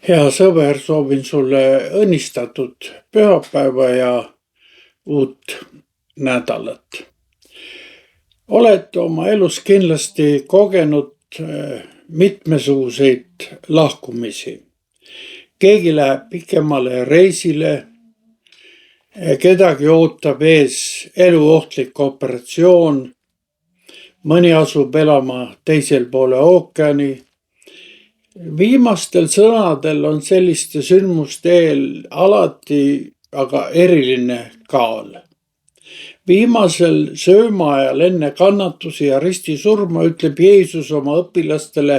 Hea sõber, soovin sulle õnnistatud pühapäeva ja uut nädalat. Oled oma elus kindlasti kogenud mitmesuguseid lahkumisi. Keegi läheb pikemale reisile, kedagi ootab ees eluohtlik operatsioon, mõni asub elama teisel poole ookeani. Viimastel sõnadel on selliste sündmuste eel alati aga eriline kaal. Viimasel söömaajal enne kannatusi ja ristisurma ütleb Jeesus oma õpilastele,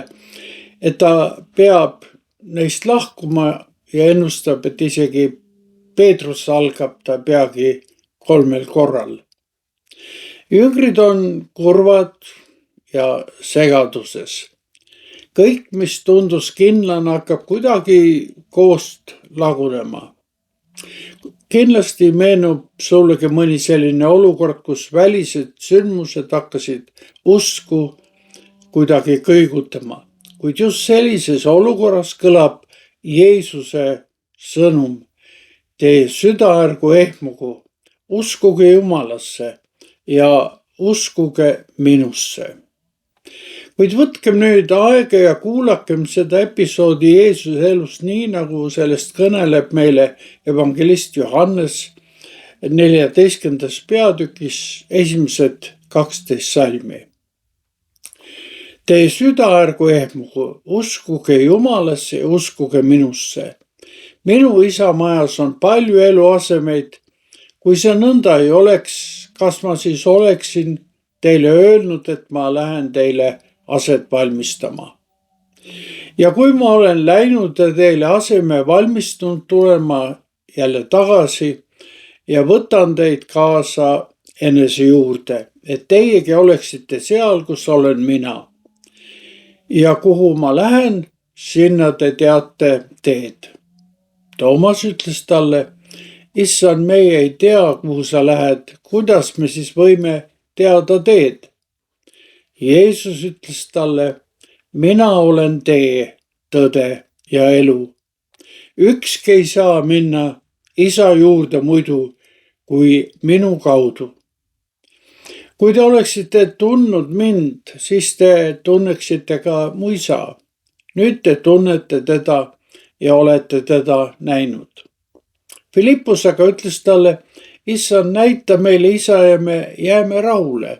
et ta peab neist lahkuma ja ennustab, et isegi Peetrus algab ta peagi 3 korral. Jüngrid on kurvad ja segaduses. Kõik, mis tundus kindlana, hakkab kuidagi koost lagunema. Kindlasti meenub sullegi mõni selline olukord, kus välised sündmused hakkasid usku kuidagi kõigutama. Kuid just sellises olukorras kõlab Jeesuse sõnum. Teie süda ärgu ehmugu, uskuge Jumalasse ja uskuge minusse. Kuid võtkem nüüd aega ja kuulakem seda episoodi Jeesuse elust nii, nagu sellest kõneleb meile evangelist Johannes 14. peatükis esimesed 12 salmi. Teie süda ärgu ehmugu, uskuge Jumalasse ja uskuge minusse. Minu isa majas on palju eluasemeid. Kui see nõnda ei oleks, kas ma siis oleksin teile öelnud, et ma lähen teile aset valmistama. Ja kui ma olen läinud ja teile aseme valmistunud, tulen ma jälle tagasi ja võtan teid kaasa enese juurde, et teiegi oleksite seal, kus olen mina. Ja kuhu ma lähen, sinna te teate teed. Toomas ütles talle, issand, meie ei tea, kuhu sa lähed, kuidas me siis võime teada teed? Jeesus ütles talle, mina olen tee, tõde ja elu. Ükski ei saa minna isa juurde muidu kui minu kaudu. Kui te oleksite tundnud mind, siis te tunneksite ka mu isa. Nüüd te tunnete teda ja olete teda näinud. Philippus aga ütles talle, issand, näita meile isa ja me jääme rahule.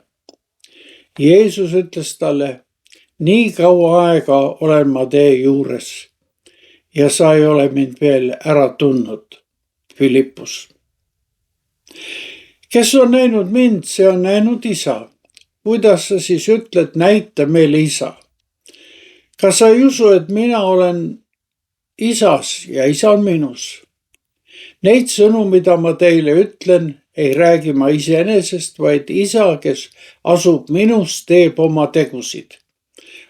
Jeesus ütles talle, nii kaua aega olen ma tee juures ja sa ei ole mind veel ära tundnud, Philippus. Kes on näinud mind, see on näinud isa. Kuidas sa siis ütled, näita meile isa? Kas sa ei usu, et mina olen isas ja isa on minus? Neid sõnu, mida ma teile ütlen, ei räägi ma iseenesest, vaid isa, kes asub minus, teeb oma tegusid.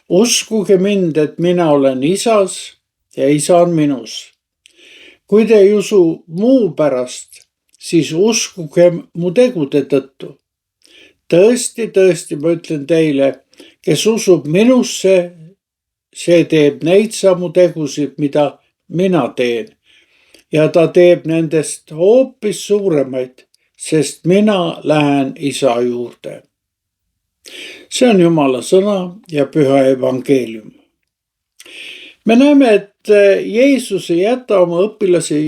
Uskuge mind, et mina olen isas ja isa on minus. Kui te ei usu muu pärast, siis uskuge mu tegude tõttu. Tõesti, tõesti, ma ütlen teile, kes usub minusse, see teeb neid samu tegusid, mida mina teen. Ja ta teeb nendest hoopis suuremaid, sest mina lähen isa juurde. See on Jumala sõna ja püha evangeelium. Me näeme, et Jeesus ei jäta oma õpilasi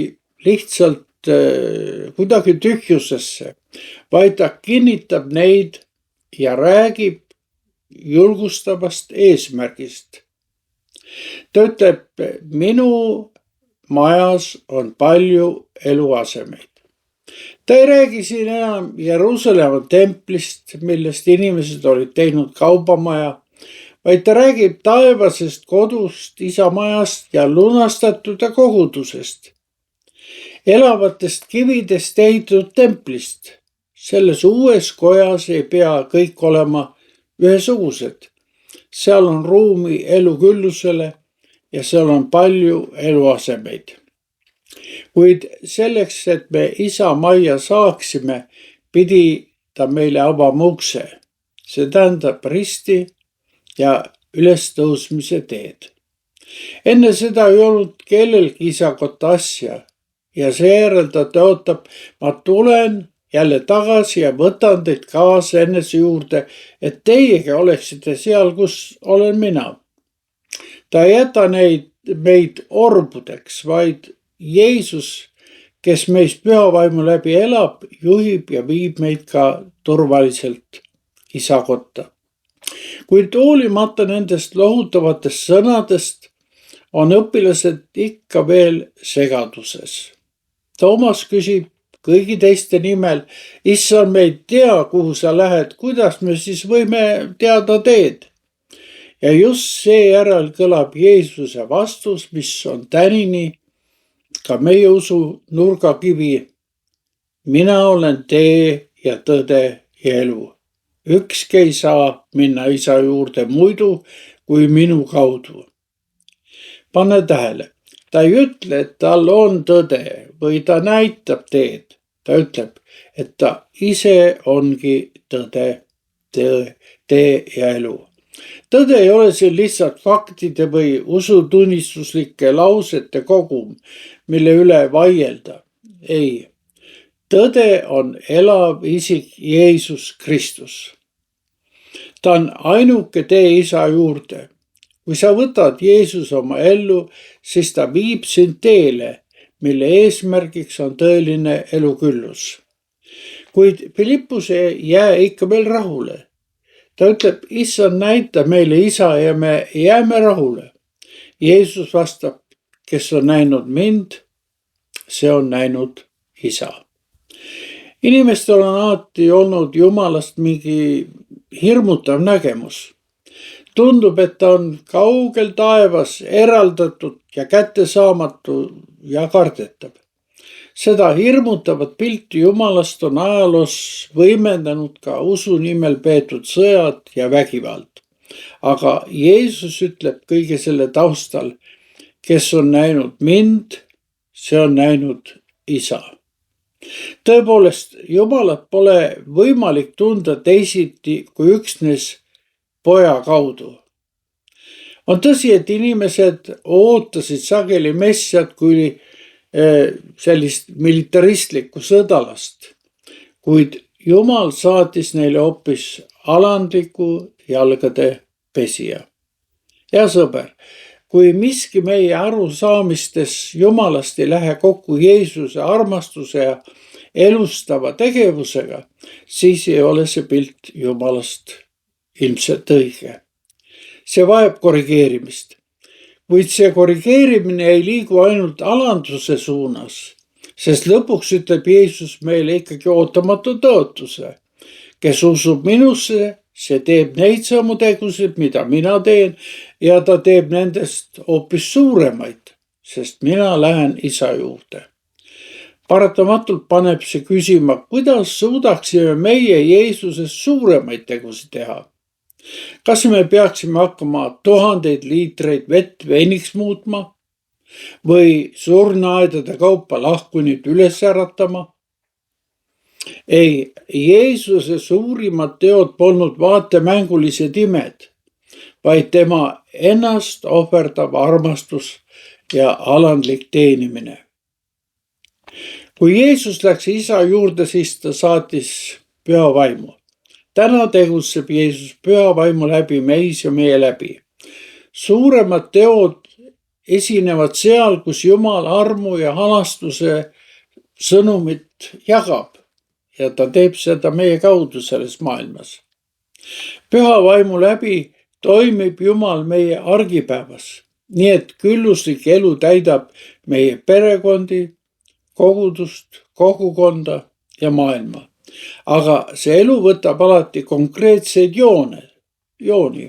lihtsalt kuidagi tühjusesse, vaid ta kinnitab neid ja räägib julgustavast eesmärgist. Ta ütleb, minu majas on palju eluasemeid. Ta ei räägi siin enam Jeruusalemma templist, millest inimesed olid teinud kaubamaja, vaid ta räägib taevasest kodust, isa majast ja lunastatud kogudusest. Elavatest kividest ehitatud templist. Selles uues kojas ei pea kõik olema ühesugused. Seal on ruumi eluküllusele ja seal on palju eluasemeid. Kuid selleks, et me isa majja saaksime, pidi ta meile avama ukse. See tähendab risti ja ülestõusmise teed. Enne seda ei olnud kellelgi isa kohta asja ja seejärel ta tõotab, ma tulen jälle tagasi ja võtan teid kaasa enese juurde, et teiegi oleksite seal, kus olen mina. Ta ei jäta meid orbudeks, vaid Jeesus, kes meis püha vaimu läbi elab, juhib ja viib meid ka turvaliselt isa kotta. Kuid hoolimata nendest lohutavatest sõnadest on õpilased ikka veel segaduses. Toomas küsib kõigi teiste nimel, issand, me ei tea, kuhu sa lähed, kuidas me siis võime teada teed? Ja just seejärel kõlab Jeesuse vastus, mis on tänini ka meie usu nurgakivi. Mina olen tee ja tõde ja elu. Ükski ei saa minna isa juurde muidu kui minu kaudu. Pane tähele, ta ei ütle, et tal on tõde või ta näitab teed. Ta ütleb, et ta ise ongi tõde, tee ja elu. Tõde ei ole siin lihtsalt faktide või usutunnistuslike lausete kogum, mille üle vaielda. Ei, tõde on elav isik Jeesus Kristus. Ta on ainuke tee isa juurde. Kui sa võtad Jeesus oma ellu, siis ta viib sind teele, mille eesmärgiks on tõeline eluküllus. Kuid Philippus ei jää ikka veel rahule. Ta ütleb, issand, näita meile isa ja me jääme rahule. Jeesus vastab, kes on näinud mind, see on näinud isa. Inimestel on alati olnud Jumalast mingi hirmutav nägemus. Tundub, et ta on kaugel taevas, eraldatud ja kättesaamatu ja kardetav. Seda hirmutavat pilti Jumalast on ajaloos võimendanud ka usu nimel peetud sõjad ja vägivald. Aga Jeesus ütleb kõige selle taustal, kes on näinud mind, see on näinud isa. Tõepoolest, Jumalat pole võimalik tunda teisiti kui üksnes poja kaudu. On tõsi, et inimesed ootasid sageli messiat kui sellist militaristlikku sõdalast, kuid Jumal saatis neile hoopis alandliku jalgade pesija. Hea sõber, kui miski meie arusaamistes Jumalast ei lähe kokku Jeesuse armastuse ja elustava tegevusega, siis ei ole see pilt Jumalast ilmselt õige. See vajab korrigeerimist. Kuid see korrigeerimine ei liigu ainult alanduse suunas, sest lõpuks ütleb Jeesus meile ikkagi ootamatu tõotuse. Kes usub minusse, see teeb neid samu tegusid, mida mina teen, ja ta teeb nendest hoopis suuremaid, sest mina lähen isa juurde. Paratamatult paneb see küsima, kuidas suudaksime meie Jeesuses suuremaid tegusid teha. Kas me peaksime hakkama 1000 liitreid vett veiniks muutma või surnuaedade kaupa lahkunid üles äratama? Ei, Jeesuse suurimad teod polnud vaatemängulised imed, vaid tema ennast ohverdav armastus ja alandlik teenimine. Kui Jeesus läks isa juurde, siis ta saatis püha vaimu. Täna tegutseb Jeesus püha vaimu läbi meis ja meie läbi. Suuremad teod esinevad seal, kus Jumal armu ja halastuse sõnumit jagab ja ta teeb seda meie kaudu selles maailmas. Püha vaimu läbi toimib Jumal meie argipäevas, nii et külluslik elu täidab meie perekondi, kogudust, kogukonda ja maailma. Aga see elu võtab alati konkreetseid jooni.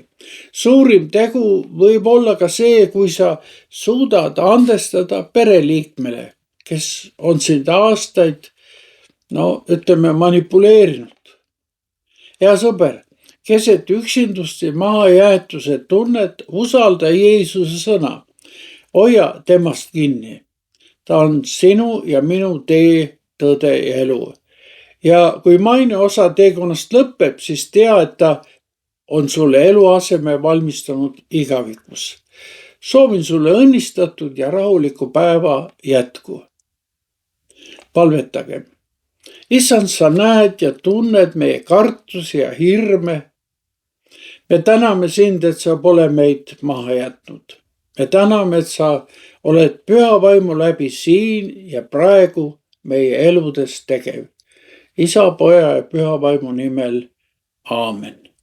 Suurim tegu võib olla ka see, kui sa suudad andestada pereliikmele, kes on sind aastaid, manipuleerinud. Hea sõber, keset üksindust ja mahajäetuse tunnet usalda Jeesuse sõna. Hoia temast kinni. Ta on sinu ja minu tee, tõde ja elu. Ja kui maine osa teekonnast lõpeb, siis tea, et ta on sulle eluaseme valmistanud igavikus. Soovin sulle õnnistatud ja rahulikku päeva jätku. Palvetagem. Issand, sa näed ja tunned meie kartusi ja hirme. Me täname sind, et sa pole meid maha jätnud. Me täname, et sa oled püha vaimu läbi siin ja praegu meie eludes tegev. Isa, Poja ja püha vaimu nimel. Aamen.